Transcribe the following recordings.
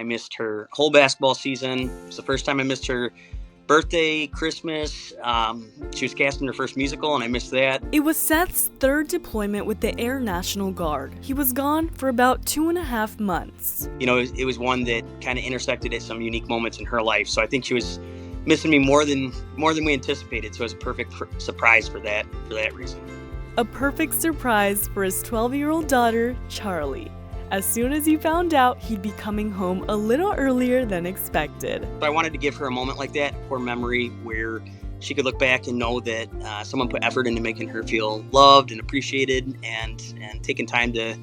I missed her whole basketball season. It was the first time I missed her birthday, Christmas. She was casting her first musical, and I missed that. It was Seth's third deployment with the Air National Guard. He was gone for about 2.5 months. You know, it was one that kind of intersected at some unique moments in her life. So I think she was missing me more than we anticipated. So it was a perfect surprise for that reason. A perfect surprise for his 12-year-old daughter, Charlie. As soon as he found out he'd be coming home a little earlier than expected. So I wanted to give her a moment like that, for memory, where she could look back and know that someone put effort into making her feel loved and appreciated, and taking time to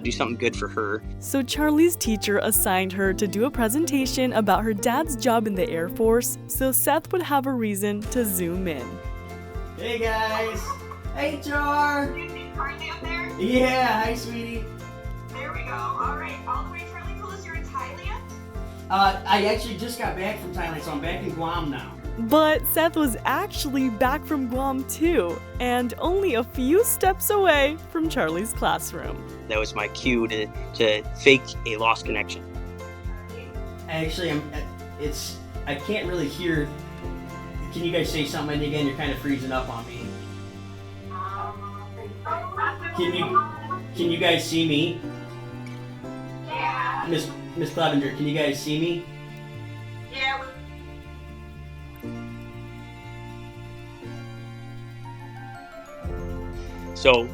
do something good for her. So Charlie's teacher assigned her to do a presentation about her dad's job in the Air Force, so Seth would have a reason to zoom in. Hey guys! Hey Char! Are you up there? Yeah, hi sweetie. There we go. All right, all the way, Charlie. Told us you're in Thailand? I actually just got back from Thailand, so I'm back in Guam now. But Seth was actually back from Guam too, and only a few steps away from Charlie's classroom. That was my cue to fake a lost connection. Actually, I can't really hear. Can you guys say something again? You're kind of freezing up on me. Can you guys see me? Yeah. Miss Clevenger, can you guys see me? Yeah. So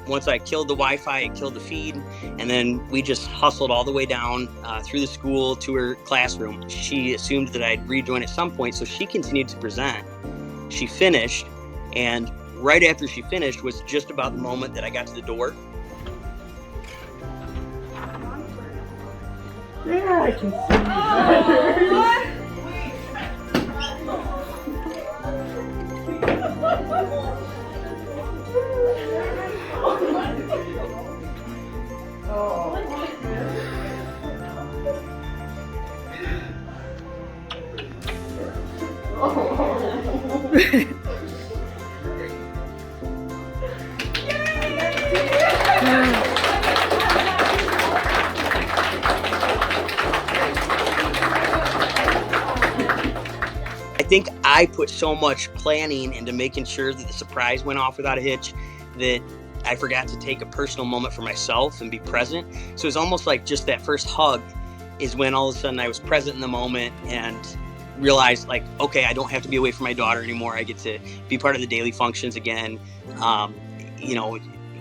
once I killed the Wi-Fi, I killed the feed, and then we just hustled all the way down through the school to her classroom. She assumed that I'd rejoin at some point, so she continued to present. She finished, and right after she finished was just about the moment that I got to the door. Yeah, I can see you better. I think I put so much planning into making sure that the surprise went off without a hitch that I forgot to take a personal moment for myself and be present. So it's almost like just that first hug is when all of a sudden I was present in the moment and realized, like, okay, I don't have to be away from my daughter anymore. I get to be part of the daily functions again. You know,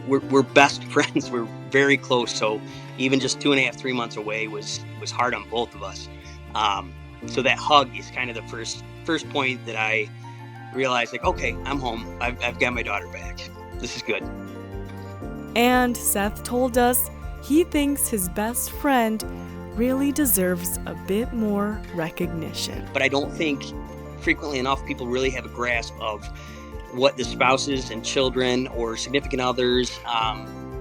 we're best friends. We're very close. So even just 2.5, 3 months away was hard on both of us. So that hug is kind of the first point that I realized, like, okay, I'm home. I've got my daughter back. This is good. And Seth told us he thinks his best friend really deserves a bit more recognition. But I don't think frequently enough people really have a grasp of what the spouses and children or significant others,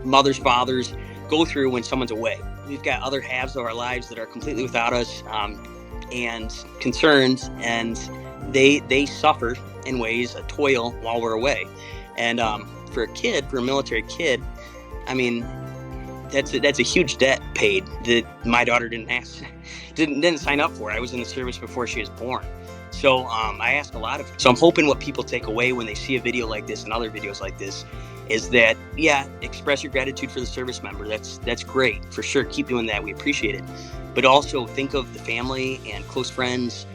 mothers, fathers go through when someone's away. We've got other halves of our lives that are completely without us and concerned, and they suffer in ways, a toil while we're away. And for a military kid, I mean, that's a huge debt paid that my daughter didn't sign up for. I was in the service before she was born. So I ask a lot of. So I'm hoping what people take away when they see a video like this and other videos like this is that, yeah, express your gratitude for the service member. That's great, for sure. Keep doing that. We appreciate it. But also think of the family and close friends,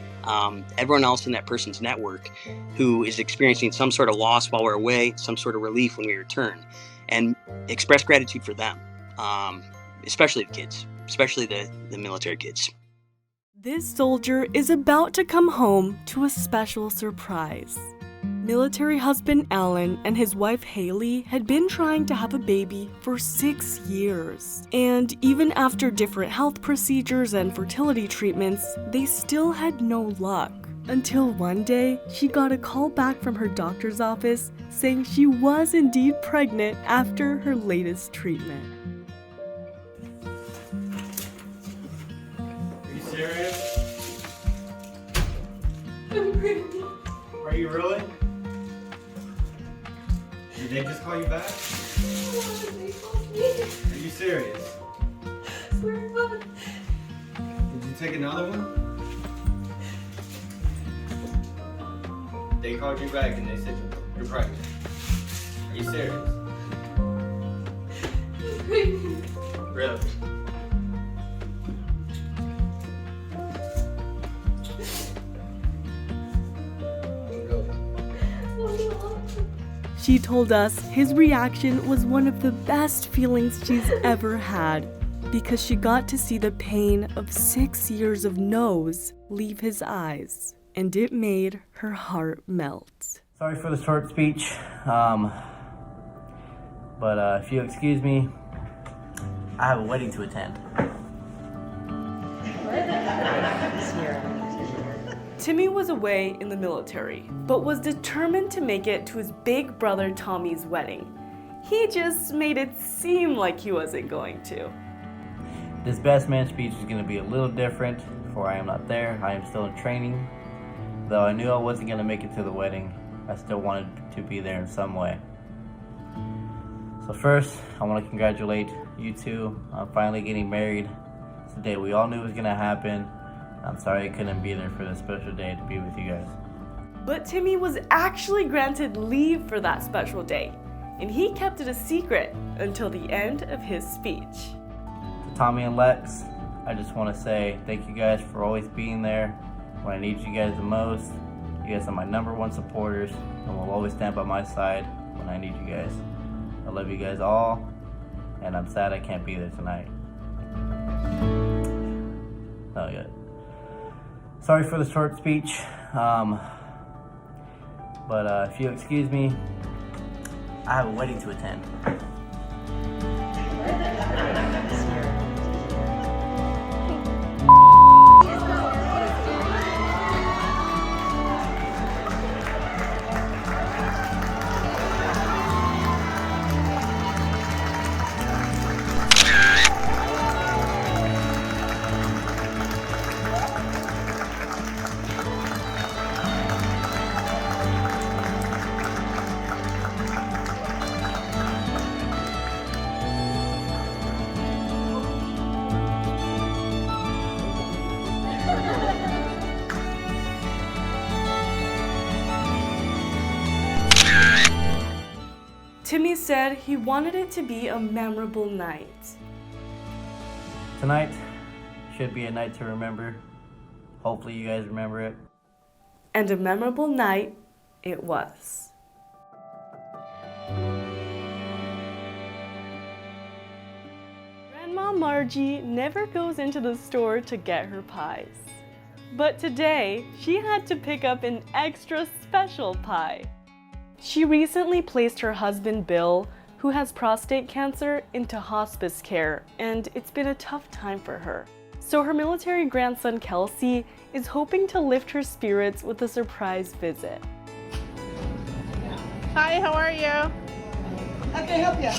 everyone else in that person's network who is experiencing some sort of loss while we're away, some sort of relief when we return, and express gratitude for them, especially the kids, especially the military kids. This soldier is about to come home to a special surprise. Military husband Alan and his wife Haley had been trying to have a baby for 6 years. And even after different health procedures and fertility treatments, they still had no luck. Until one day, she got a call back from her doctor's office saying she was indeed pregnant after her latest treatment. Are you serious? Are you really? Did they just call you back? Are you serious? Did take another one? They called you back and they said you're pregnant. Are you serious? Really? She told us his reaction was one of the best feelings she's ever had because she got to see the pain of 6 years of no's leave his eyes, and it made her heart melt. Sorry for the short speech, but if you'll excuse me, I have a wedding to attend. Timmy was away in the military, but was determined to make it to his big brother Tommy's wedding. He just made it seem like he wasn't going to. This best man speech is going to be a little different, for I am not there. I am still in training. Though I knew I wasn't going to make it to the wedding, I still wanted to be there in some way. So first, I want to congratulate you two on finally getting married. It's a day we all knew was going to happen. I'm sorry I couldn't be there for this special day to be with you guys. But Timmy was actually granted leave for that special day, and he kept it a secret until the end of his speech. To Tommy and Lex, I just want to say thank you guys for always being there when I need you guys the most. You guys are my #1 supporters and will always stand by my side when I need you guys. I love you guys all, and I'm sad I can't be there tonight. Oh, yeah. Sorry for the short speech, but if you'll excuse me, I have a wedding to attend. Timmy said he wanted it to be a memorable night. Tonight should be a night to remember. Hopefully you guys remember it. And a memorable night it was. Grandma Margie never goes into the store to get her pies. But today, she had to pick up an extra special pie. She recently placed her husband Bill, who has prostate cancer, into hospice care, and it's been a tough time for her. So her military grandson Kelsey is hoping to lift her spirits with a surprise visit. Hi, how are you? How can I help you?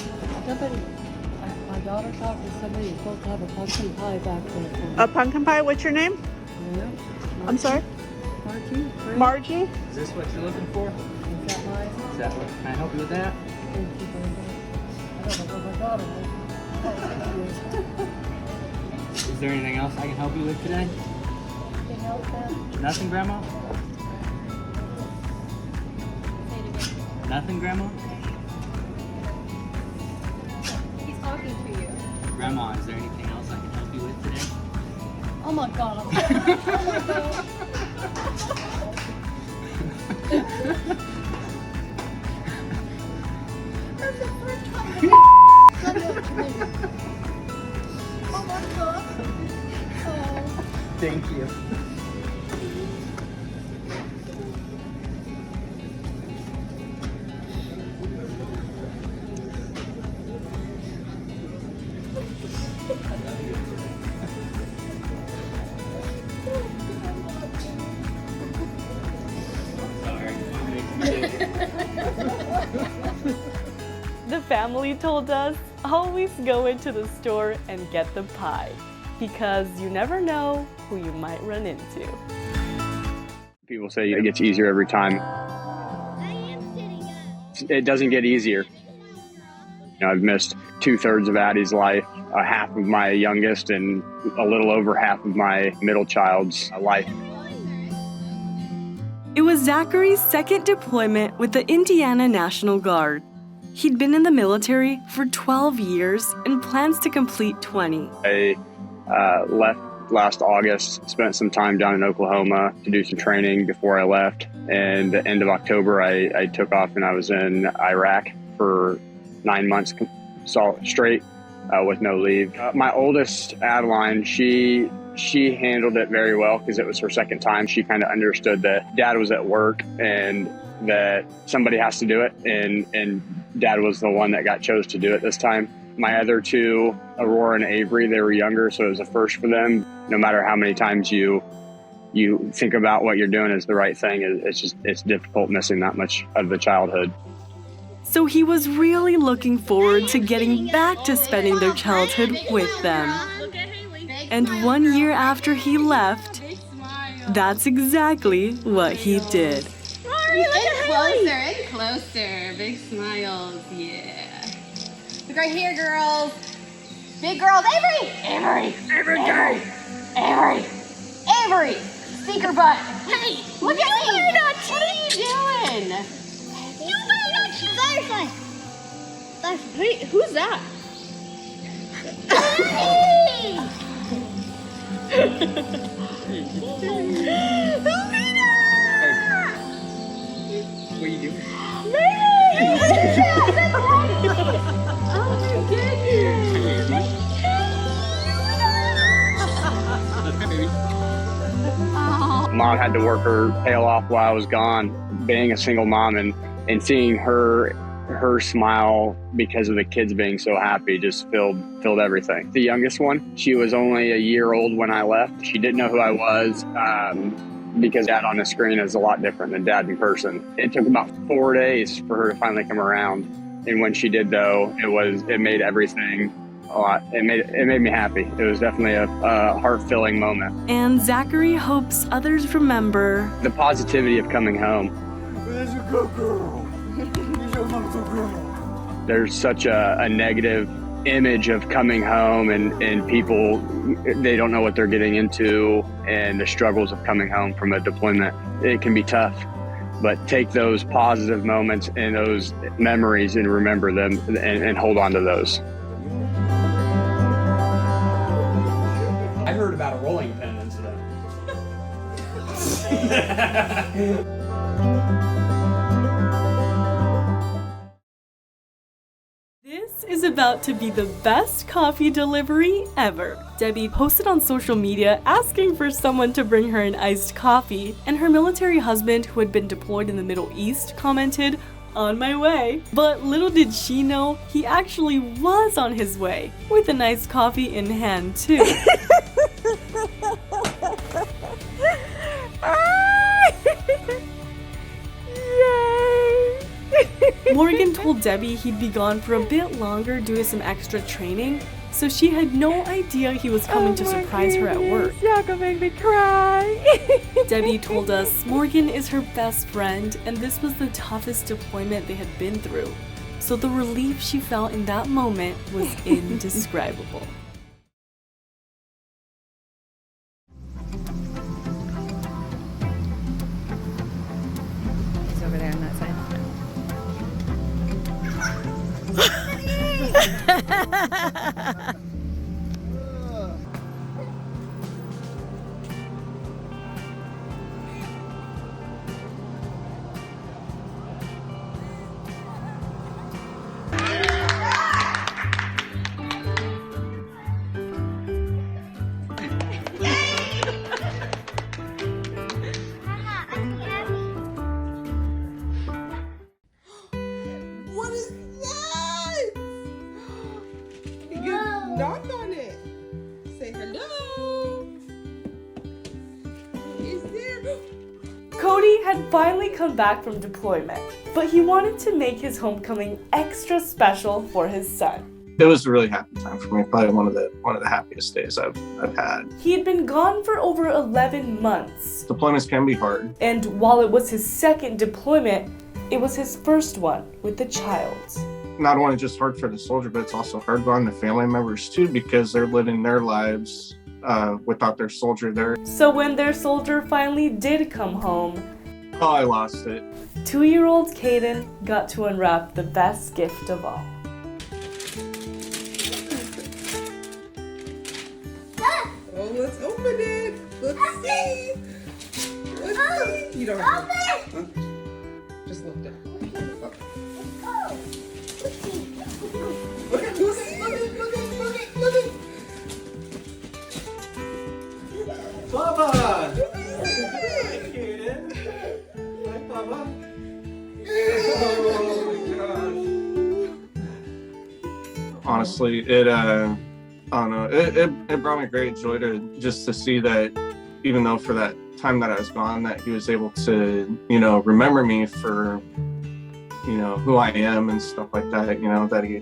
My daughter talked to somebody who's supposed to have a pumpkin pie back there. A pumpkin pie, what's your name? Yeah. I'm sorry? Margie? Margie? Is this what you're looking for? Is that mine? Is that what? Can I help you with that? Thank you very much. I don't know where my daughter is. Is there anything else I can help you with today? Anything else then? Nothing, Grandma? Nothing, Grandma? He's talking to you. Grandma, is there anything else I can help you with today? Oh my God. Oh my God. That's the first time I've done that to me. Oh my God. Oh. Thank you. The family told us, always go into the store and get the pie, because you never know who you might run into. People say it gets easier every time. It doesn't get easier. I've missed 2/3 of Addie's life, half of my youngest, and a little over half of my middle child's life. It was Zachary's second deployment with the Indiana National Guard. He'd been in the military for 12 years and plans to complete 20. I left last August, spent some time down in Oklahoma to do some training before I left. And the end of October, I took off and I was in Iraq for 9 months straight with no leave. My oldest, Adeline, she handled it very well because it was her second time. She kind of understood that Dad was at work and that somebody has to do it. And Dad was the one that got chose to do it this time. My other two, Aurora and Avery, they were younger, so it was a first for them. No matter how many times you think about what you're doing is the right thing, it's difficult missing that much of the childhood. So he was really looking forward to getting back to spending their childhood with them. And 1 year after he left, that's exactly what he did. Closer and closer. Big smiles, yeah. Look right here, girls. Big girls. Avery! Avery! Avery! Avery! Avery! Speaker butt. Hey! Look at me! What are you doing? You better not shoot Firefly. Wait, who's that? What are you doing? Mom had to work her tail off while I was gone. Being a single mom and seeing her smile because of the kids being so happy just filled everything. The youngest one, she was only a year old when I left. She didn't know who I was because Dad on the screen is a lot different than Dad in person. It took about 4 days for her to finally come around. And when she did, though, it made everything a lot. It made me happy. It was definitely a heart-filling moment. And Zachary hopes others remember the positivity of coming home. There's a good girl. There's such a negative image of coming home and people, they don't know what they're getting into and the struggles of coming home from a deployment. It can be tough, but take those positive moments and those memories and remember them and hold on to those. I heard about a rolling pin incident. this is about to be the best coffee delivery ever. Debbie posted on social media asking for someone to bring her an iced coffee, and her military husband, who had been deployed in the Middle East, commented, "On my way." But little did she know, he actually was on his way, with an iced coffee in hand too. Morgan told Debbie he'd be gone for a bit longer due to some extra training, so she had no idea he was coming to surprise her at work. Y'all gonna make me cry. Debbie told us Morgan is her best friend, and this was the toughest deployment they had been through. So the relief she felt in that moment was indescribable. He's over there on that side. What is that? You knock on it. Say hello. Is there? Cody had finally come back from deployment, but he wanted to make his homecoming extra special for his son. It was a really happy time for me. Probably one of the happiest days I've had. He had been gone for over 11 months. Deployments can be hard. And while it was his second deployment, it was his first one with a child. not only just hard for the soldier, but it's also hard on the family members too, because they're living their lives without their soldier there. So when their soldier finally did come home, Oh, I lost it. 2-year-old Caden got to unwrap the best gift of all. Oh, let's open it. Let's see. Let's see. You don't have to. Huh? Just lift it. Look at Papa! Honestly, it I don't know, it brought me great joy to see that, even though for that time that I was gone, that he was able to, remember me for, who I am and stuff like that, that he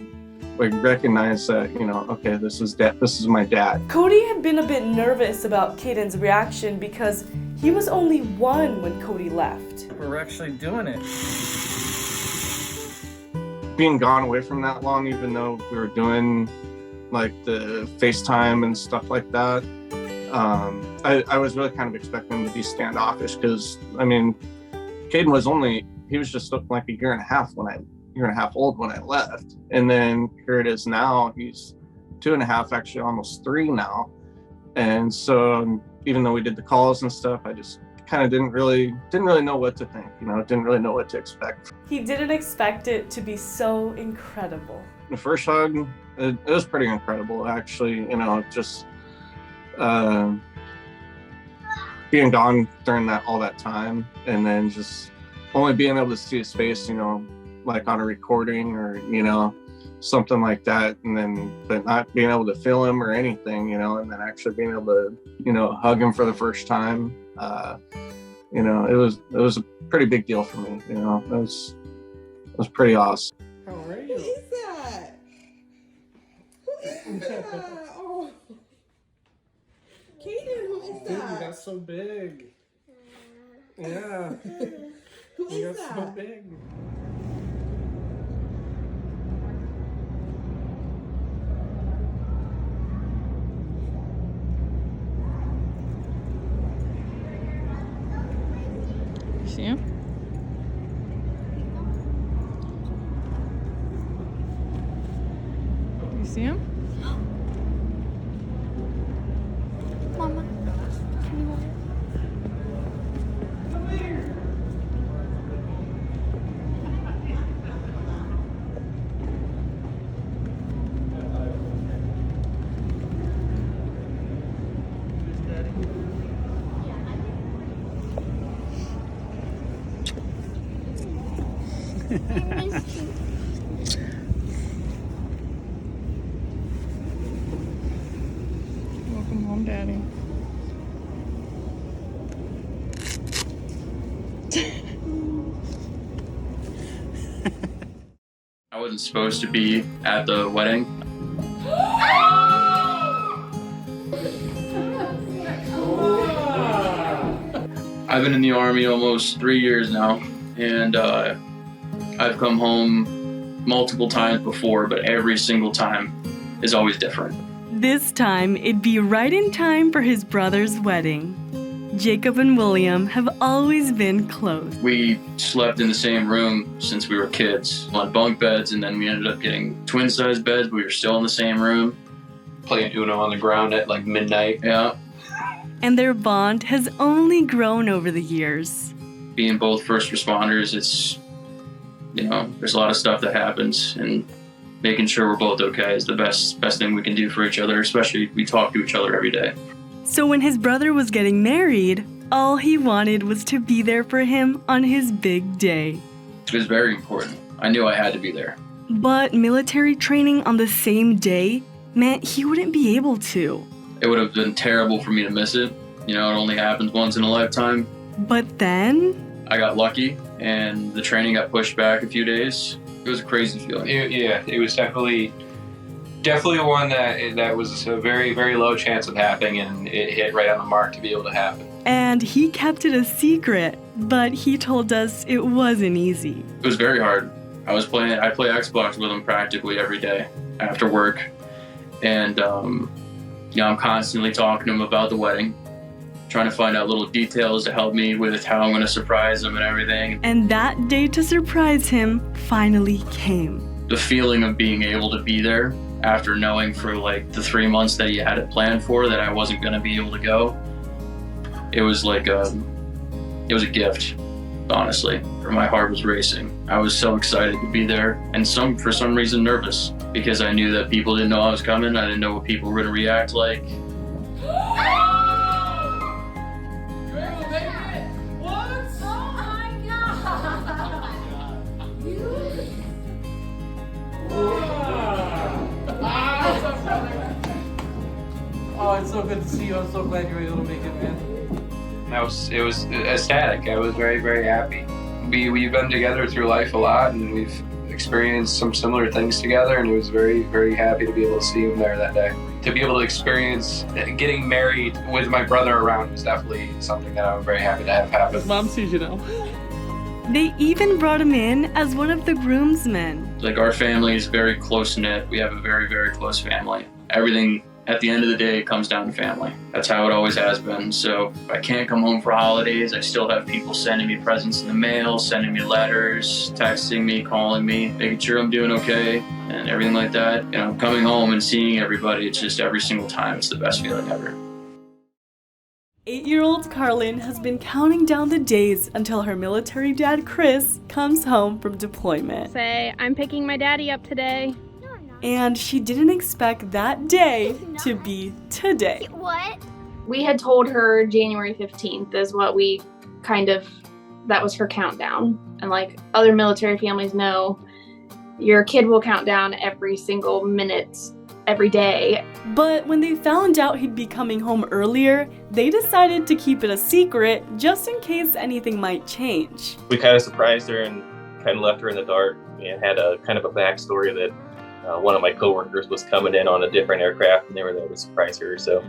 recognized that, okay, this is my dad. Cody had been a bit nervous about Caden's reaction because he was only 1 when Cody left. We're actually doing it. Being gone away from that long, even though we were doing like the FaceTime and stuff like that, I was really kind of expecting him to be standoffish, because Caden he was just like a year and a half old when I left, and then here it is now. He's 2.5, actually almost 3 now, and so even though we did the calls and stuff, I just kind of didn't really know what to think. Didn't really know what to expect. He didn't expect it to be so incredible. The first hug, it was pretty incredible, actually. Just being gone during all that time, and then just only being able to see his face, like on a recording or something like that, but not being able to feel him or anything, and then actually being able to hug him for the first time. It was a pretty big deal for me. It was pretty awesome. How are you? Who is that? Who is that? Oh, Caden, who is that? You got so big. Yeah. Who is You got that? so big. See him? You see him? Mama, can you hold it? I missed you. Welcome home, Daddy. I wasn't supposed to be at the wedding. I've been in the Army almost 3 years now, and I've come home multiple times before, but every single time is always different. This time, it'd be right in time for his brother's wedding. Jacob and William have always been close. We slept in the same room since we were kids, on bunk beds, and then we ended up getting twin-sized beds, but we were still in the same room. Playing Uno on the ground at like midnight. Yeah. And their bond has only grown over the years. Being both first responders, it's, there's a lot of stuff that happens, and making sure we're both okay is the best thing we can do for each other, especially we talk to each other every day. So when his brother was getting married, all he wanted was to be there for him on his big day. It was very important. I knew I had to be there. But military training on the same day meant he wouldn't be able to. It would have been terrible for me to miss it. It only happens once in a lifetime. But then I got lucky, and the training got pushed back a few days. It was a crazy feeling. It was definitely one that was a very, very low chance of happening, and it hit right on the mark to be able to happen. And he kept it a secret, but he told us it wasn't easy. It was very hard. I play Xbox with him practically every day after work. And, I'm constantly talking to him about the wedding, trying to find out little details to help me with how I'm going to surprise him and everything. And that day to surprise him finally came. The feeling of being able to be there after knowing for like the 3 months that he had it planned for that I wasn't going to be able to go, it was like it was a gift, honestly. My heart was racing. I was so excited to be there, and for some reason nervous, because I knew that people didn't know I was coming. I didn't know what people were going to react like. Oh, it's so good to see you. I'm so glad you were able to make it, man. It was ecstatic. I was very, very happy. We've been together through life a lot, and we've experienced some similar things together, and it was very, very happy to be able to see him there that day. To be able to experience getting married with my brother around was definitely something that I'm very happy to have happen. Mom sees you now. They even brought him in as one of the groomsmen. Like, our family is very close-knit. We have a very, very close family. Everything, at the end of the day, it comes down to family. That's how it always has been. So if I can't come home for holidays, I still have people sending me presents in the mail, sending me letters, texting me, calling me, making sure I'm doing okay, and everything like that. Coming home and seeing everybody, it's just every single time, it's the best feeling ever. 8-year-old Carlin has been counting down the days until her military dad, Chris, comes home from deployment. Say, I'm picking my daddy up today. And she didn't expect that day to be today. What? We had told her January 15th is what that was her countdown. And like other military families know, your kid will count down every single minute, every day. But when they found out he'd be coming home earlier, they decided to keep it a secret just in case anything might change. We kind of surprised her and kind of left her in the dark and had a kind of a backstory that one of my coworkers was coming in on a different aircraft and they were there to surprise her. So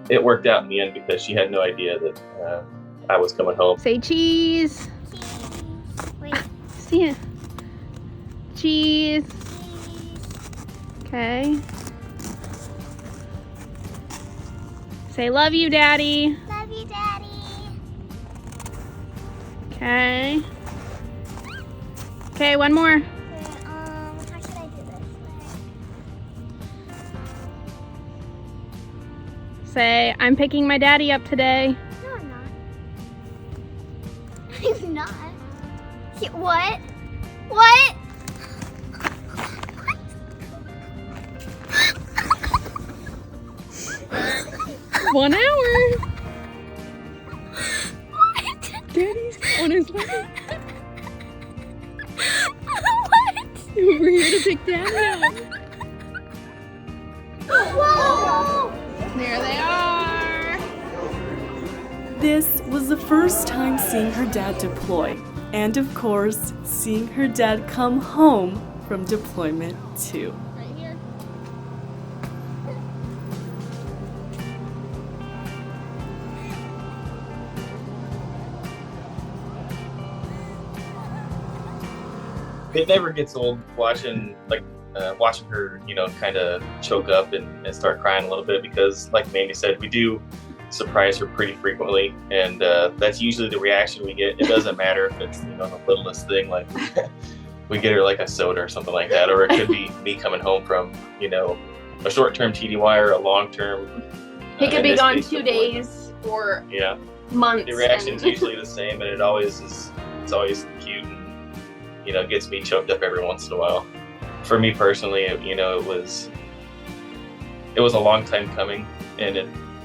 it worked out in the end because she had no idea that I was coming home. Say cheese. Wait. See it. Cheese. Okay. Say love you, Daddy. Love you, Daddy. Okay. Okay, one more. How should I do this? Say, I'm picking my daddy up today. No, I'm not. He's not. What? What? 1 hour. What? Daddy's on his way. What? We're here to pick Daddy up. Whoa! There they are. This was the first time seeing her dad deploy. And of course, seeing her dad come home from deployment too. Right here. It never gets old watching her, kind of choke up and start crying a little bit because, like Mandy said, we do surprise her pretty frequently, and that's usually the reaction we get. It doesn't matter if it's the littlest thing, like we get her like a soda or something like that, or it could be me coming home from a short-term TDY or a long-term. He could be gone 2 days or months. The reaction's usually the same, and it's always cute and gets me choked up every once in a while. For me personally, it was a long time coming, and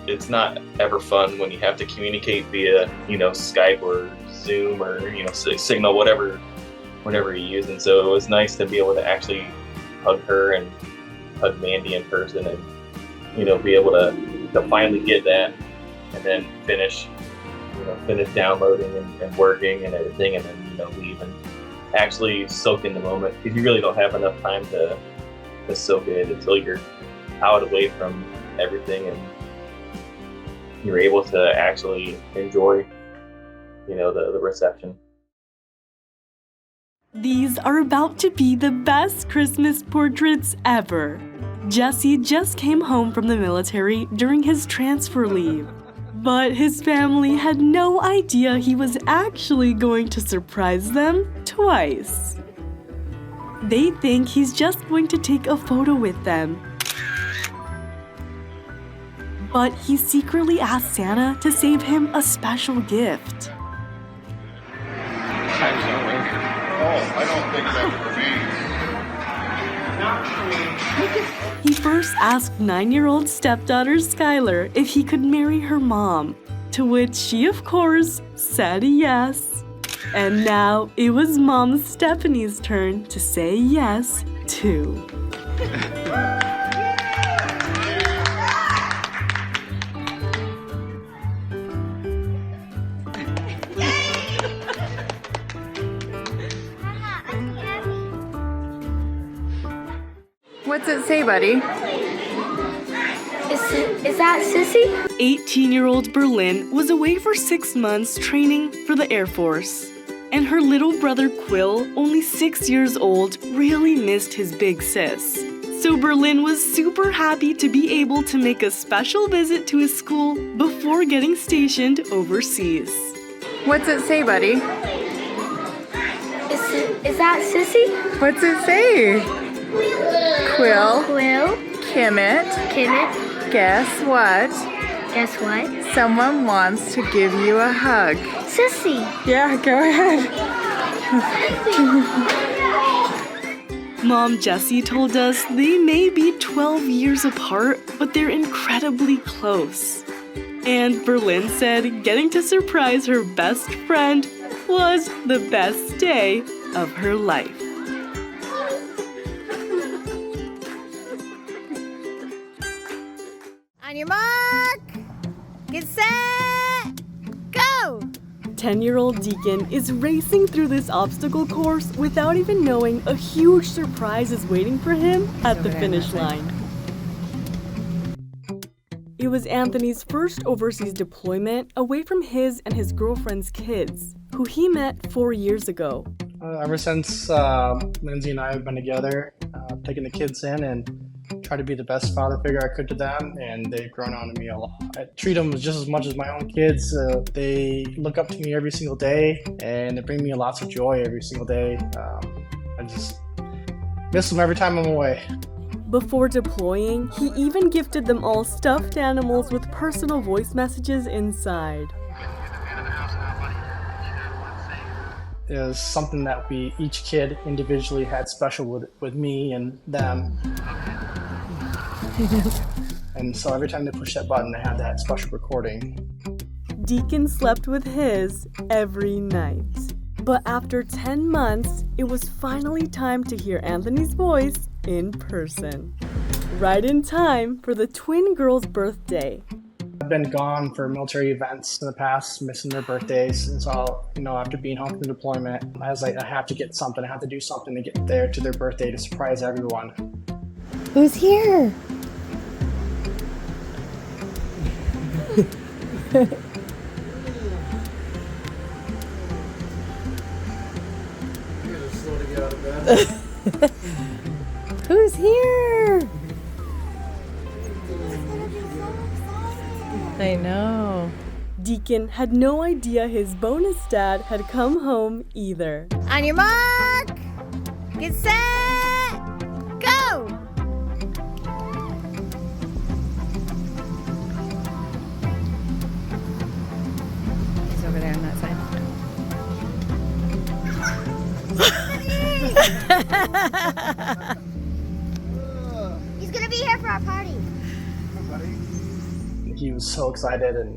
it's not ever fun when you have to communicate via Skype or Zoom or Signal, whatever you're using. So it was nice to be able to actually hug her and hug Mandy in person, and be able to finally get that, and then finish downloading and working and everything, and then leave and actually soak in the moment, because you really don't have enough time to soak in it until you're out away from everything and you're able to actually enjoy the reception. These are about to be the best Christmas portraits ever. Jesse just came home from the military during his transfer leave, but his family had no idea he was actually going to surprise them twice. They think he's just going to take a photo with them, but he secretly asked Santa to save him a special gift. I don't think that's for me. He first asked 9-year-old stepdaughter Skylar if he could marry her mom, to which she, of course, said yes. And now it was Mom Stephanie's turn to say yes, too. What's it say, buddy? Is that Sissy? 18-year-old Berlin was away for 6 months training for the Air Force. And her little brother Quill, only 6 years old, really missed his big sis. So Berlin was super happy to be able to make a special visit to his school before getting stationed overseas. What's it say, buddy? Is that Sissy? What's it say? Quill. Kimmit. Guess what? Guess what? Someone wants to give you a hug. Sissy. Yeah, go ahead. Mom Jessie told us they may be 12 years apart, but they're incredibly close. And Berlin said getting to surprise her best friend was the best day of her life. On your mark, get set, go! 10-year-old Deacon is racing through this obstacle course without even knowing a huge surprise is waiting for him at the finish line. It was Anthony's first overseas deployment away from his and his girlfriend's kids, who he met 4 years ago. Ever since Lindsay and I have been together, taking the kids in and try to be the best father figure I could to them, and they've grown on to me a lot. I treat them just as much as my own kids. They look up to me every single day, and they bring me lots of joy every single day. I just miss them every time I'm away. Before deploying, he even gifted them all stuffed animals with personal voice messages inside. It was something that each kid individually had special with me and them. And so every time they push that button, they have that special recording. Deacon slept with his every night. But after 10 months, it was finally time to hear Anthony's voice in person. Right in time for the twin girls' birthday. I've been gone for military events in the past, missing their birthdays, and so, after being home from the deployment, I was like, I have to get something, I have to do something to get there to their birthday to surprise everyone. Who's here? Who's here? I know. Deacon had no idea his bonus dad had come home either. On your mark, get set, go! He's over there on that side. He's gonna be here for our party. He was so excited and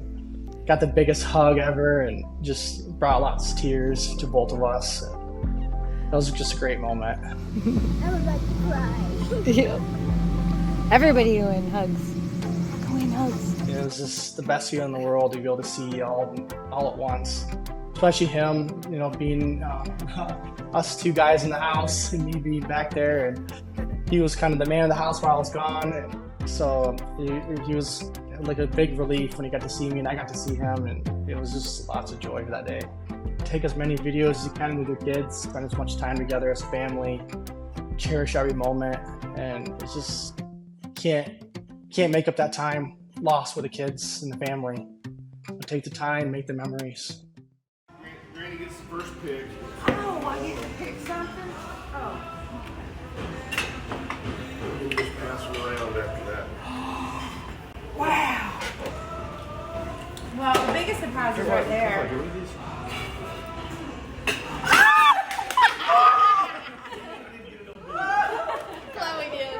got the biggest hug ever and just brought lots of tears to both of us. That was just a great moment. I would like to cry. Yeah. Everybody doing hugs. Going hugs. It was just the best feeling in the world to be able to see all at once. Especially him, being us two guys in the house and me being back there. And he was kind of the man of the house while I was gone. And so he was like a big relief when he got to see me and I got to see him. And it was just lots of joy for that day. take as many videos as you can with your kids, spend as much time together as a family, cherish every moment, and it's just can't make up that time lost with the kids and the family. So take the time, make the memories. Granny gets the first pick. Oh, I get to pick something? Oh. We'll just pass it around after that. Wow. Well, the biggest surprise is right there. Chloe did.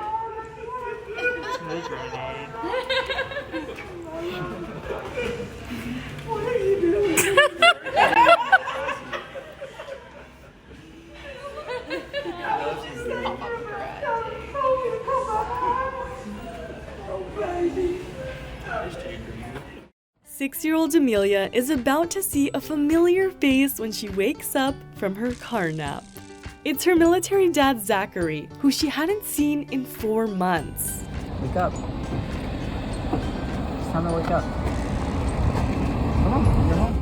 What are you doing? Oh, baby. 6-year-old Amelia is about to see a familiar face when she wakes up from her car nap. It's her military dad, Zachary, who she hadn't seen in 4 months. Wake up. It's time to wake up. Come on, you're home.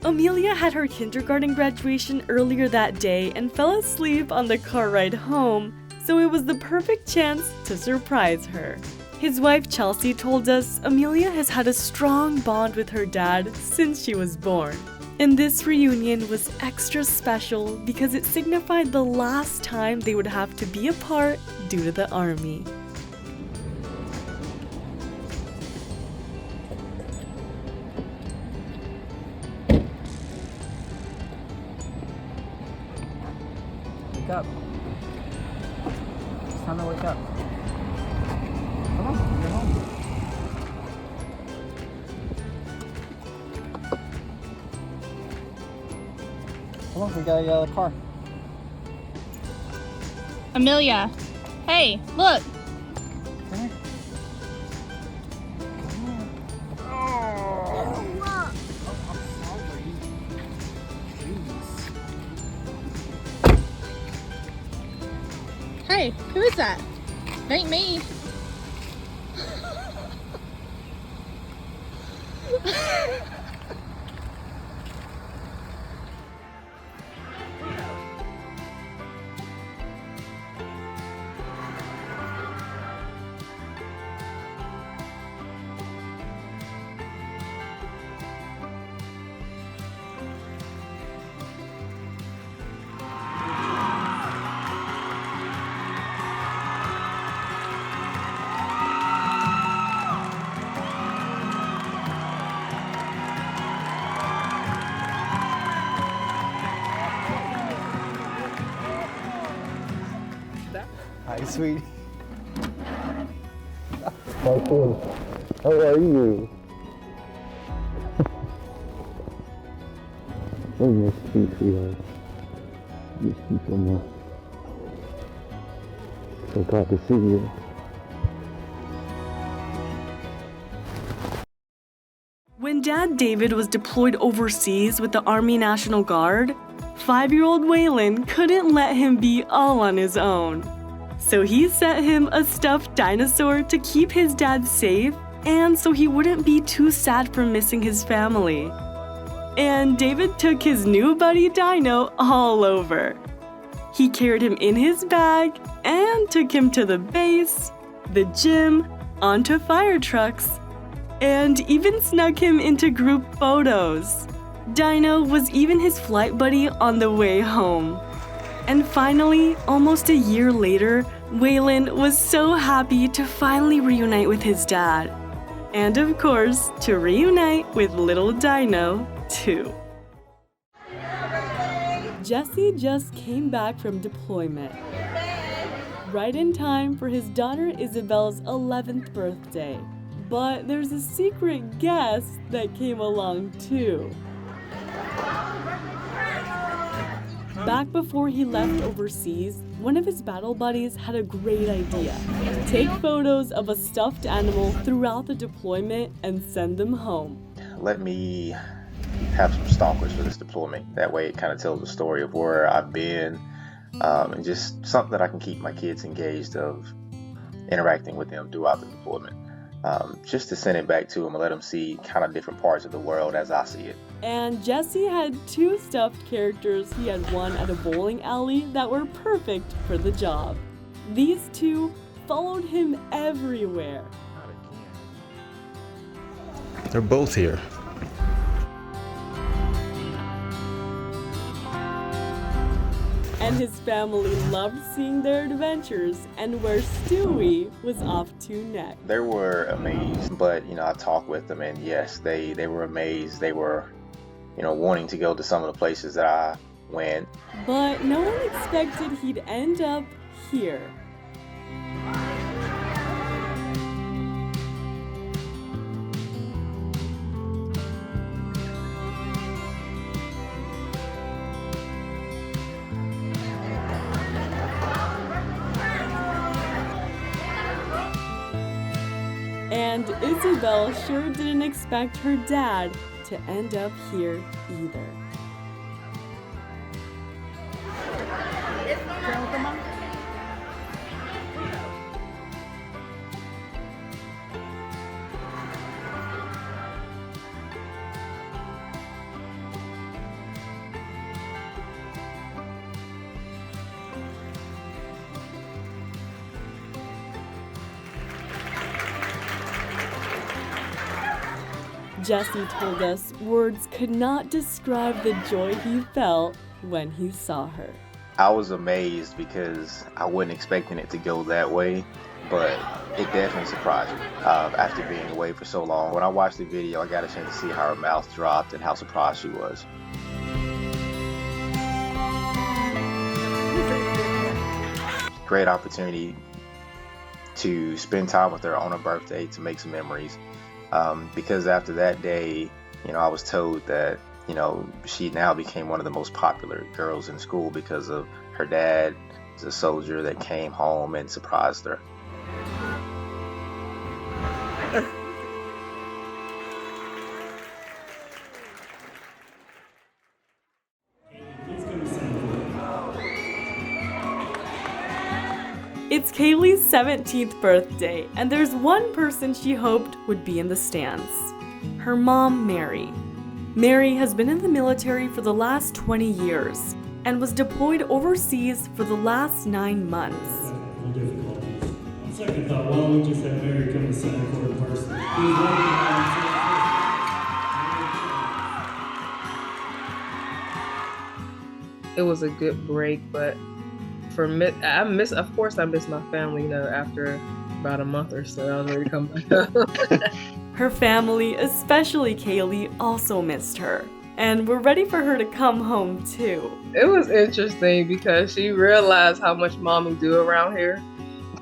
Amelia had her kindergarten graduation earlier that day and fell asleep on the car ride home, so it was the perfect chance to surprise her. His wife Chelsea told us Amelia has had a strong bond with her dad since she was born. And this reunion was extra special because it signified the last time they would have to be apart due to the army. Wake up. It's time to wake up. Come on, you're home. Come on, we gotta get out of the car. Amelia, hey, look. Come here. Hey, who is that? It ain't me. Hi, sweetie. How are you? Oh, you're sweet, sweetheart. You're sweet so much. So glad to see you. When Dad David was deployed overseas with the Army National Guard, 5-year-old Waylon couldn't let him be all on his own. So he sent him a stuffed dinosaur to keep his dad safe and so he wouldn't be too sad for missing his family. And David took his new buddy Dino all over. He carried him in his bag and took him to the base, the gym, onto fire trucks, and even snuck him into group photos. Dino was even his flight buddy on the way home. And finally, almost a year later, Waylon was so happy to finally reunite with his dad. And of course, to reunite with little Dino, too. Jesse just came back from deployment, right in time for his daughter Isabel's 11th birthday. But there's a secret guest that came along too. Back before he left overseas, one of his battle buddies had a great idea. Take photos of a stuffed animal throughout the deployment and send them home. Let me have some stalkers for this deployment. That way it kind of tells the story of where I've been, and just something that I can keep my kids engaged of interacting with them throughout the deployment. just to send it back to him and let him see kind of different parts of the world as I see it. And Jesse had 2 stuffed characters. He had one at a bowling alley that were perfect for the job. These 2 followed him everywhere. They're both here. And his family loved seeing their adventures and where Stewie was off to next. They were amazed, but I talked with them, and yes, they were amazed. They were wanting to go to some of the places that I went. But no one expected he'd end up here. And Isabel sure didn't expect her dad to end up here either. Jesse told us words could not describe the joy he felt when he saw her. I was amazed because I wasn't expecting it to go that way, but it definitely surprised me after being away for so long. When I watched the video, I got a chance to see how her mouth dropped and how surprised she was. Great opportunity to spend time with her on her birthday to make some memories. Because after that day, I was told that, she now became one of the most popular girls in school because of her dad as a soldier that came home and surprised her. It's Kaylee's 17th birthday, and there's one person she hoped would be in the stands. Her mom, Mary. Mary has been in the military for the last 20 years and was deployed overseas for the last 9 months. Difficulties. On second thought, why don't we just have Mary come to center court in person? It was a good break, but I miss my family, after about a month or so. I was ready to come back. Her family, especially Kaylee, also missed her. And we're ready for her to come home too. It was interesting because she realized how much mommy do around here.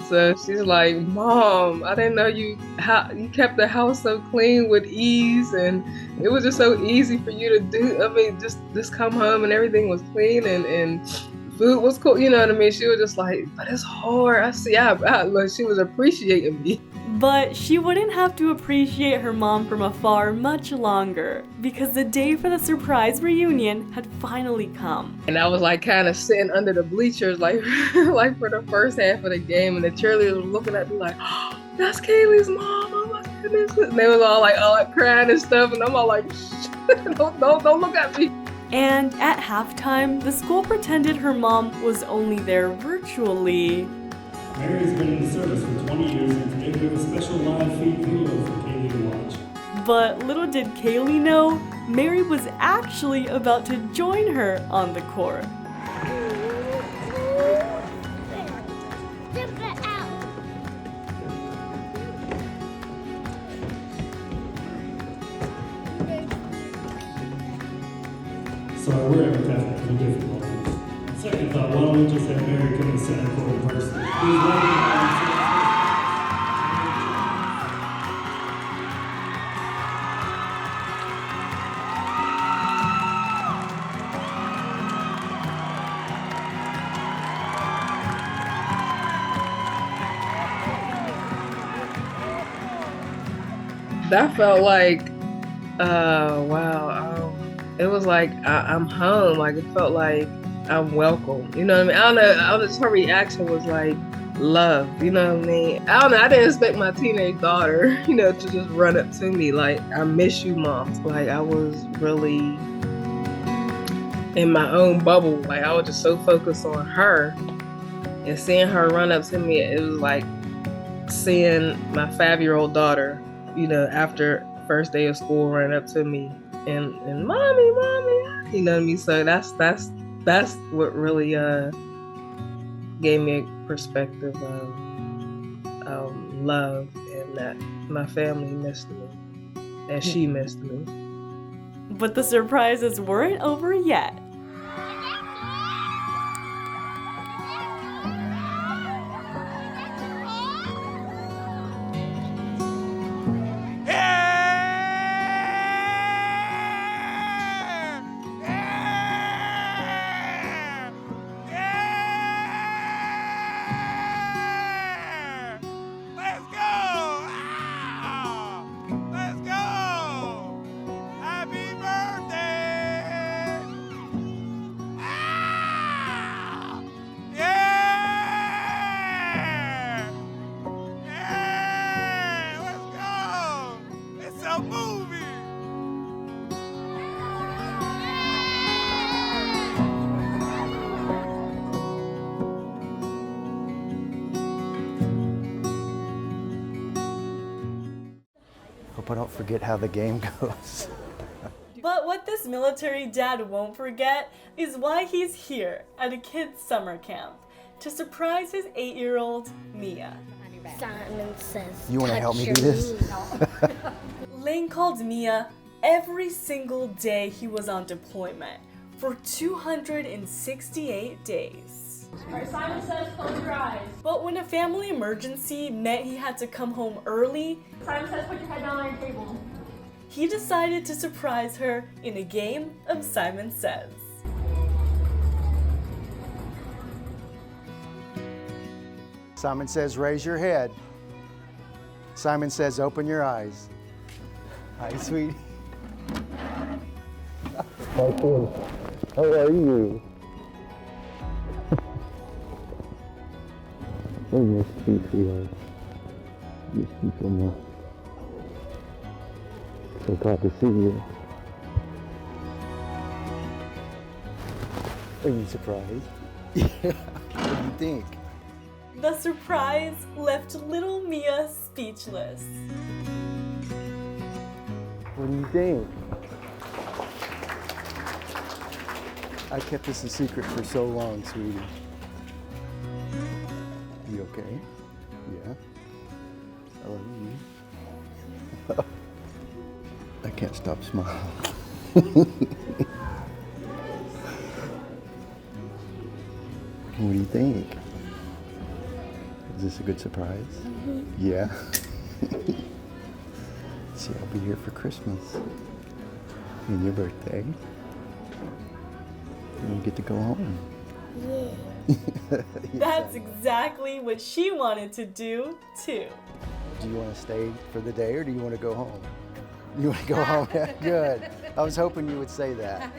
So she's like, Mom, I didn't know you kept the house so clean with ease, and it was just so easy for you to do. I mean, just come home and everything was clean and food was cool. You know what I mean? She was just like, but it's hard. I see. Like she was appreciating me. But she wouldn't have to appreciate her mom from afar much longer because the day for the surprise reunion had finally come. And I was like kind of sitting under the bleachers like for the first half of the game, and the cheerleaders were looking at me like, oh, that's Kaylee's mom. Oh my goodness. And they was all like crying and stuff, and I'm all like, don't look at me. And at halftime, the school pretended her mom was only there virtually. Mary's been in the service for 20 years, and today we have a special live feed video for Kaylee to watch. But little did Kaylee know, Mary was actually about to join her on the court. Sorry, we're having technical difficulties. Second thought, why don't we just have Mary come to center court in person? That felt like, wow. It was like I'm home. Like it felt like I'm welcome. You know what I mean? I don't know. Her reaction was like, love, you know what I mean? I don't know, I didn't expect my teenage daughter, to just run up to me like, I miss you, Mom. Like, I was really in my own bubble. Like, I was just so focused on her, and seeing her run up to me, it was like seeing my 5-year-old daughter, after first day of school, run up to me and mommy, you know what I mean? So that's what really gave me a perspective of love, and that my family missed me and she missed me. But the surprises weren't over yet. Hope I don't forget how the game goes. But what this military dad won't forget is why he's here at a kid's summer camp to surprise his 8-year-old Mia. Simon says, You want to help me do this? Lane called Mia every single day he was on deployment for 268 days. Alright, Simon says close your eyes. But when a family emergency meant he had to come home early, Simon says put your head down on your table. he decided to surprise her in a game of Simon Says. Simon says, raise your head. Simon says, open your eyes. Hi, sweetie. Michael, how are you? I miss you, sweetheart. Miss you so much. So glad to see you. Are you surprised? Yeah. What do you think? The surprise left little Mia speechless. What do you think? I kept this a secret for so long, sweetie. You okay? Yeah? I love you. I can't stop smiling. What do you think? Is this a good surprise? Mm-hmm. Yeah? See, I'll be here for Christmas and your birthday. And you get to go home. Yeah. That's exactly what she wanted to do, too. Do you want to stay for the day or do you want to go home? You want to go home? Good. I was hoping you would say that.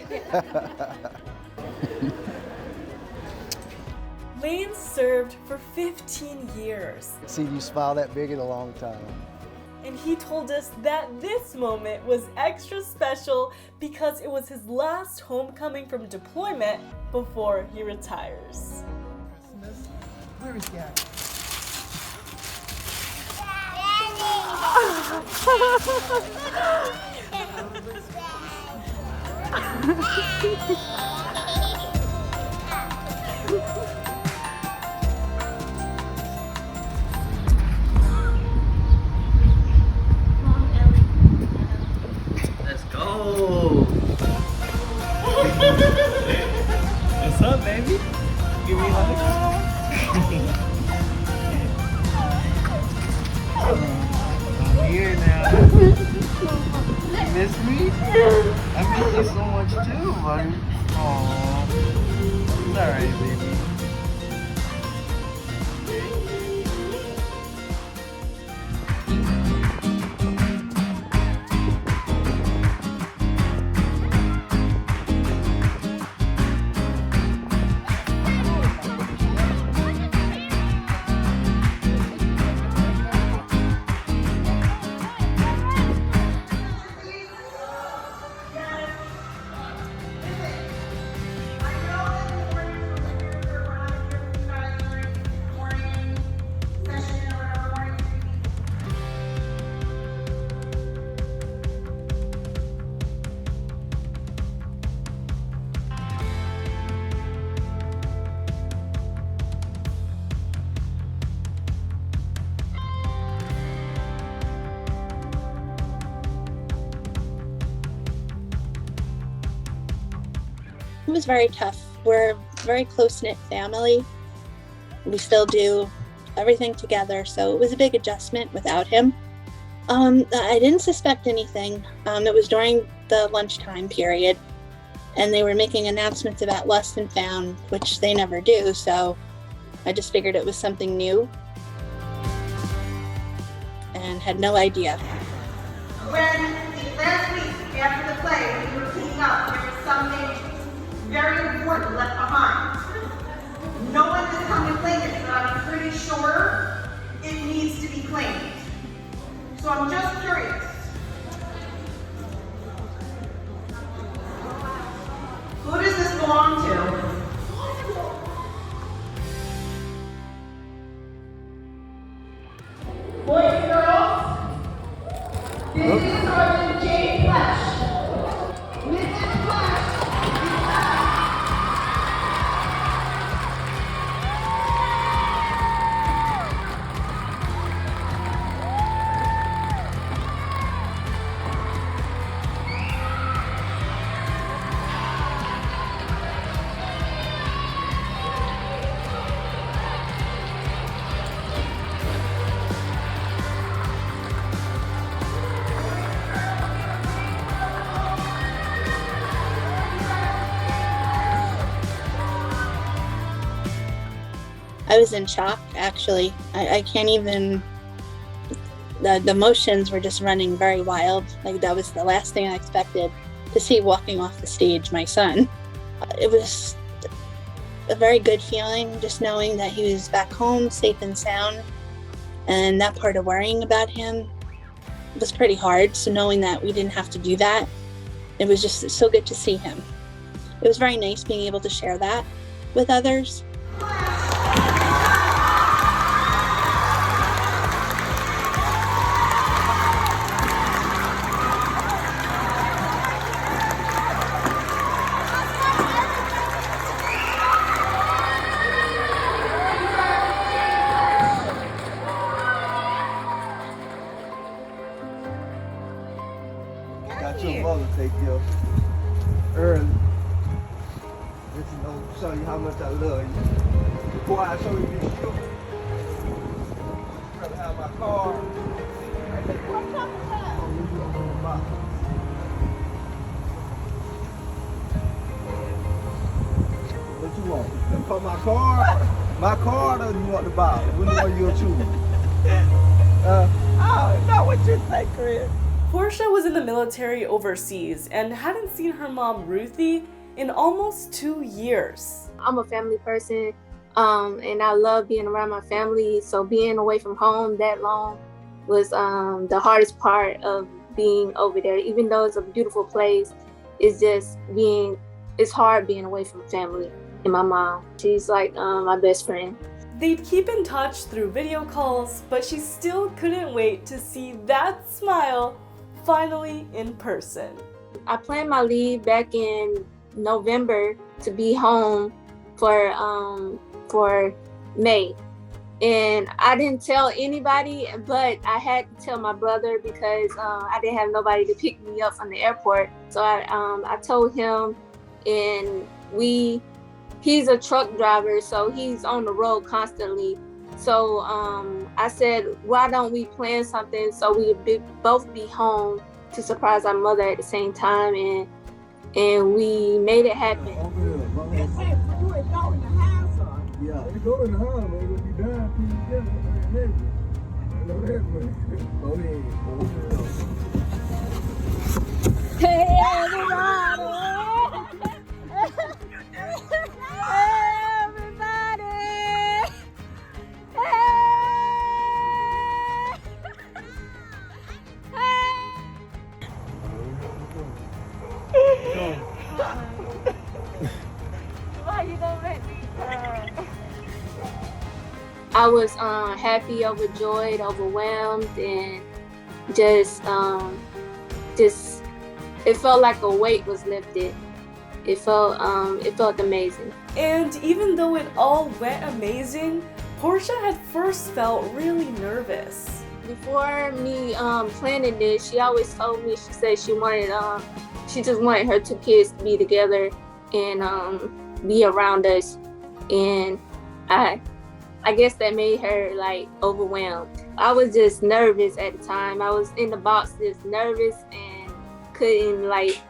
Lane served for 15 years. See you smile that big in a long time. And he told us that this moment was extra special because it was his last homecoming from deployment before he retires. Where is Dad? Let's go. What's up, baby? Give me a hug. I'm here now. You miss me? I miss you so much too, buddy. Aww. It's alright, baby. It was very tough. We're a very close-knit family. We still do everything together, so it was a big adjustment without him. I didn't suspect anything. It was during the lunchtime period, and they were making announcements about lost and found, which they never do, so I just figured it was something new and had no idea. When last week after the play, when we were cleaning up, there was something very important left behind. No one has come to clean it, but I'm pretty sure it needs to be cleaned. So I'm just curious. Who does this belong to? Boys and girls, this is Sergeant Jay Flesh. Mrs. Flesh. I was in shock, actually. I can't even, the emotions were just running very wild. Like, that was the last thing I expected to see walking off the stage, my son. It was a very good feeling, just knowing that he was back home, safe and sound. And that part of worrying about him was pretty hard. So knowing that we didn't have to do that, it was just so good to see him. It was very nice being able to share that with others. Got your mother take you early. Just to know, show you how much I love you. Before I show you this shoe, I'd rather have my car. What you want? For my car? My car, or you want the box? Which one you'll choose? Oh, is that what you think, Chris? Portia was in the military overseas and hadn't seen her mom, Ruthie, in almost 2 years. I'm a family person, and I love being around my family, so being away from home that long was the hardest part of being over there. Even though it's a beautiful place, it's hard being away from family and my mom. She's like my best friend. They'd keep in touch through video calls, but she still couldn't wait to see that smile finally in person. I planned my leave back in November to be home for May. And I didn't tell anybody, but I had to tell my brother because I didn't have nobody to pick me up from the airport. So I told him, and he's a truck driver, so he's on the road constantly. So I said, why don't we plan something so we would both be home to surprise our mother at the same time, and we made it happen. Yeah, we go in the house, man. We'll be down together. I know that, man. Go ahead. Hey, everybody! Why you don't make me cry? I was happy, overjoyed, overwhelmed, and just it felt like a weight was lifted. It felt amazing. And even though it all went amazing, Portia had first felt really nervous. Before me planning this, she always told me, she said she just wanted her two kids to be together and be around us. And I guess that made her like overwhelmed. I was just nervous at the time. I was in the box just nervous and couldn't like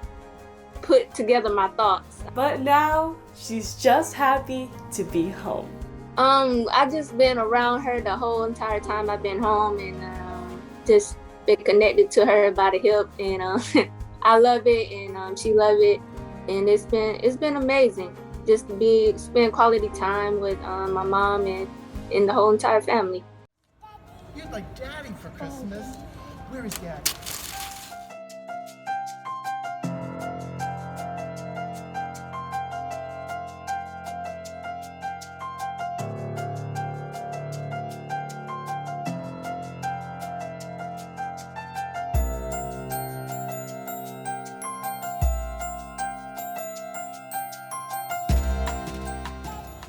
put together my thoughts. But now she's just happy to be home. I just been around her the whole entire time I've been home, and just been connected to her by the hip, and I love it, and she love it, and it's been amazing just to spend quality time with my mom and the whole entire family. You're like Daddy for Christmas. Where is Daddy?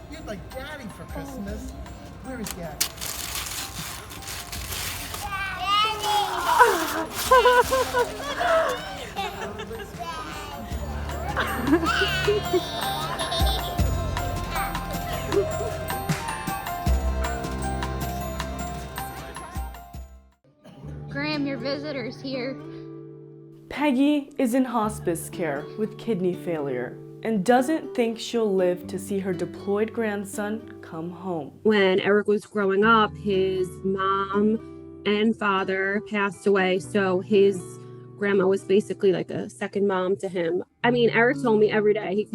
You're like Daddy for Christmas. Where is Daddy? Graham, your visitor's here. Peggy is in hospice care with kidney failure and doesn't think she'll live to see her deployed grandson come home. When Eric was growing up, his mom and father passed away, so his grandma was basically like a second mom to him. I mean, Eric told me every day, he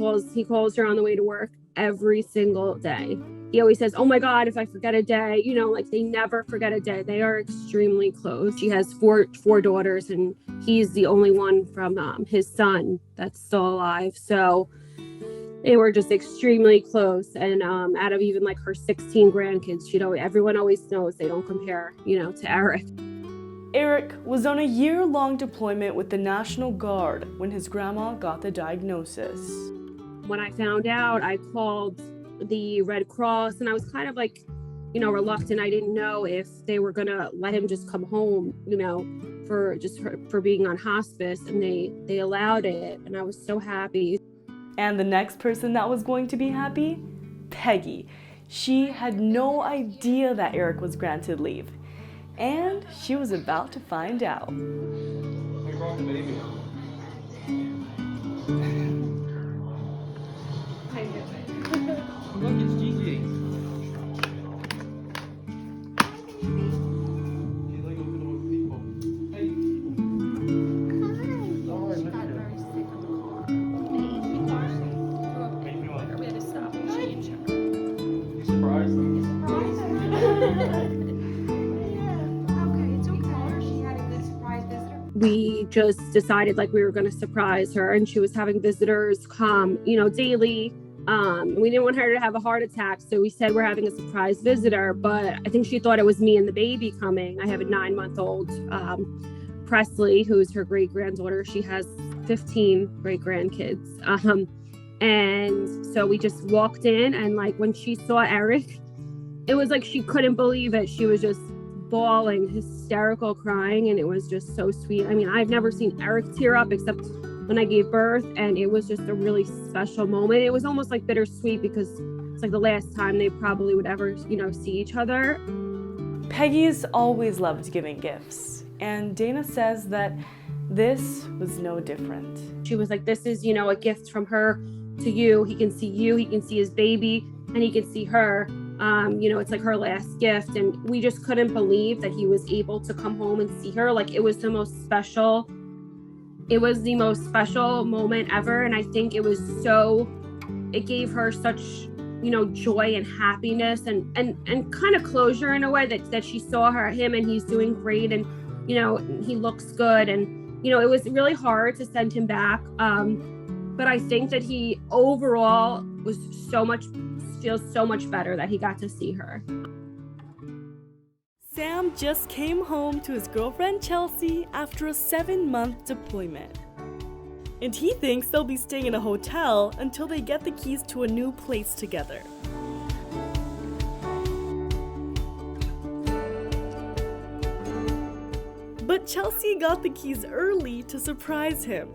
calls her on the way to work every single day. He always says, oh my God, if I forget a day, you know, like they never forget a day. They are extremely close. She has four daughters, and he's the only one from his son that's still alive. So they were just extremely close. And out of even like her 16 grandkids, everyone always knows they don't compare, to Eric. Eric was on a year-long deployment with the National Guard when his grandma got the diagnosis. When I found out, I called the Red Cross, and I was kind of like, reluctant. I didn't know if they were gonna let him just come home, for being on hospice, and they allowed it, and I was so happy. And the next person that was going to be happy? Peggy. She had no idea that Eric was granted leave, and she was about to find out. I brought the baby. Look, it's Gigi. We just decided like we were going to surprise her, and she was having visitors come, daily. We didn't want her to have a heart attack, so we said we're having a surprise visitor, but I think she thought it was me and the baby coming. I have a 9-month-old Presley, who's her great-granddaughter. She has 15 great-grandkids. And so we just walked in, and like when she saw Eric, it was like she couldn't believe it. She was just bawling, hysterical, crying, and it was just so sweet. I mean, I've never seen Eric tear up except when I gave birth, and it was just a really special moment. It was almost like bittersweet because it's like the last time they probably would ever, see each other. Peggy's always loved giving gifts, and Dana says that this was no different. She was like, this is, a gift from her to you. He can see his baby, and he can see her. It's like her last gift, and we just couldn't believe that he was able to come home and see her. Like it was the most special moment ever, and I think it gave her such, joy and happiness and kind of closure in a way that she saw him and he's doing great, and he looks good, and it was really hard to send him back, but I think that he overall feels so much better that he got to see her. Sam just came home to his girlfriend Chelsea after a 7-month deployment. And he thinks they'll be staying in a hotel until they get the keys to a new place together. But Chelsea got the keys early to surprise him.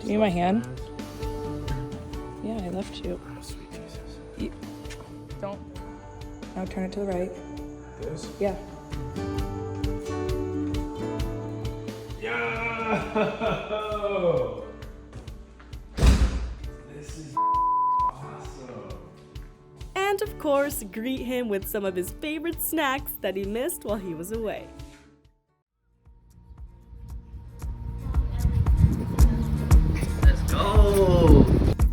Give me my hand. Yeah, I left you. Don't. Now turn it to the right. This? Yeah. Yo! This is awesome. And of course, greet him with some of his favorite snacks that he missed while he was away. Let's go!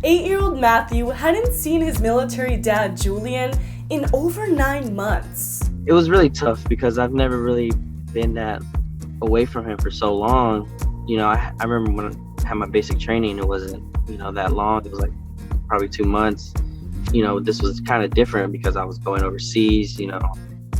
8-year-old Matthew hadn't seen his military dad, Julian, in over 9 months. It was really tough because I've never really been that away from him for so long. You know, I remember when I had my basic training, it wasn't, that long. It was like probably 2 months. This was kind of different because I was going overseas,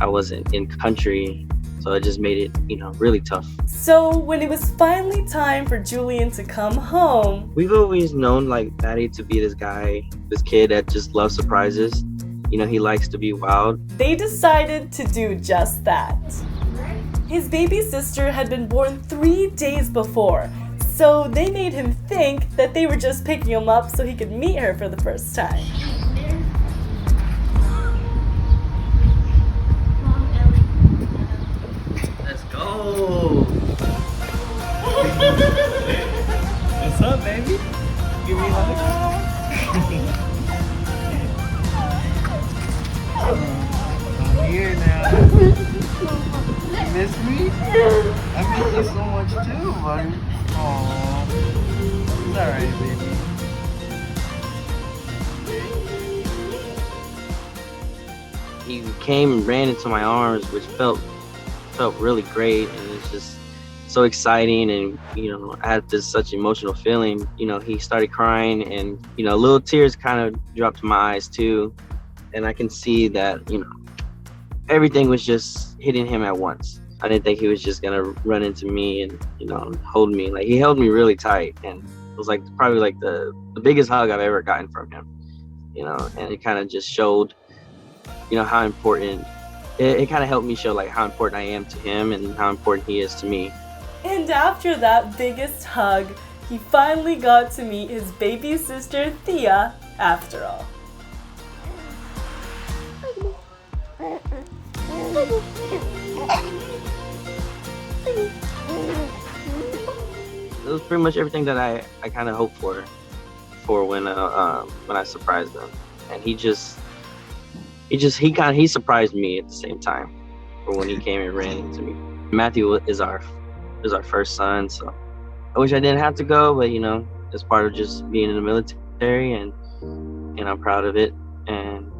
I wasn't in country. So it just made it, really tough. So when it was finally time for Julian to come home, we've always known Maddie to be this kid that just loves surprises. He likes to be wild. They decided to do just that. His baby sister had been born 3 days before, so they made him think that they were just picking him up so he could meet her for the first time. Let's go! What's up, baby? Give me a hug. I'm here now. You miss me? I miss you so much too, buddy. Aww. It's alright, baby. He came and ran into my arms, which felt really great, and it's just so exciting. And I had this such emotional feeling. He started crying, and little tears kind of dropped to my eyes too. And I can see that everything was just hitting him at once. I didn't think he was just gonna run into me and hold me. He held me really tight, and it was probably the biggest hug I've ever gotten from him. And it kind of just showed how important. It kind of helped me show how important I am to him and how important he is to me. And after that biggest hug, he finally got to meet his baby sister Thea after all. It was pretty much everything that I kind of hoped for when I surprised him, and he surprised me at the same time for when he came and ran into me. Matthew is our first son, so I wish I didn't have to go, but it's part of just being in the military, and I'm proud of it. And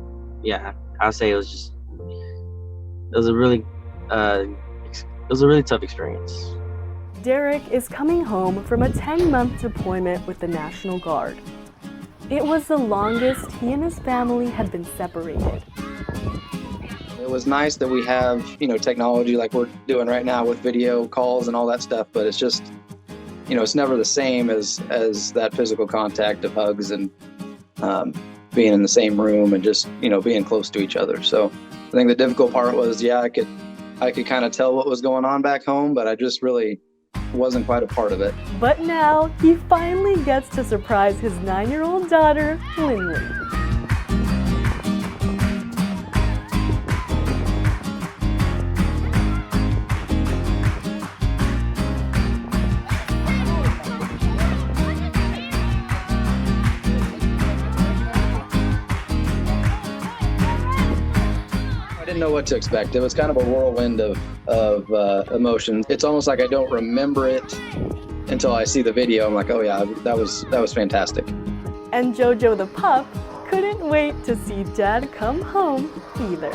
yeah, I'll say it was a really tough experience. Derek is coming home from a 10-month deployment with the National Guard. It was the longest he and his family had been separated. It was nice that we have, technology like we're doing right now with video calls and all that stuff, but it's just, it's never the same as that physical contact of hugs and being in the same room and just, being close to each other. So I think the difficult part was, I could kind of tell what was going on back home, but I just really wasn't quite a part of it. But now he finally gets to surprise his 9-year-old daughter, Lindley. I didn't know what to expect. It was kind of a whirlwind of emotions. It's almost like I don't remember it until I see the video. I'm like, oh yeah, that was fantastic. And Jojo the pup couldn't wait to see Dad come home either.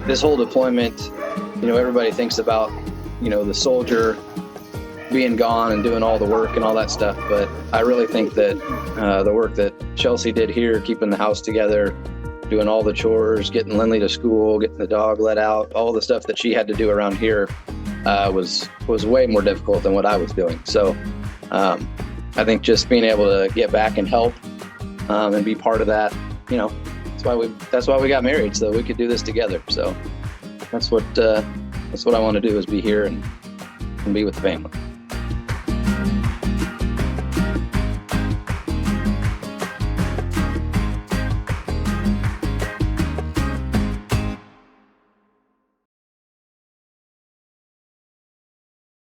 This whole deployment, everybody thinks about, the soldier being gone and doing all the work and all that stuff, but I really think that the work that Chelsea did here, keeping the house together, doing all the chores, getting Lindley to school, getting the dog let out, all the stuff that she had to do around here was way more difficult than what I was doing. So I think just being able to get back and help and be part of that, that's why we got married, so we could do this together. So that's what That's what I want to do, is be here and be with the family.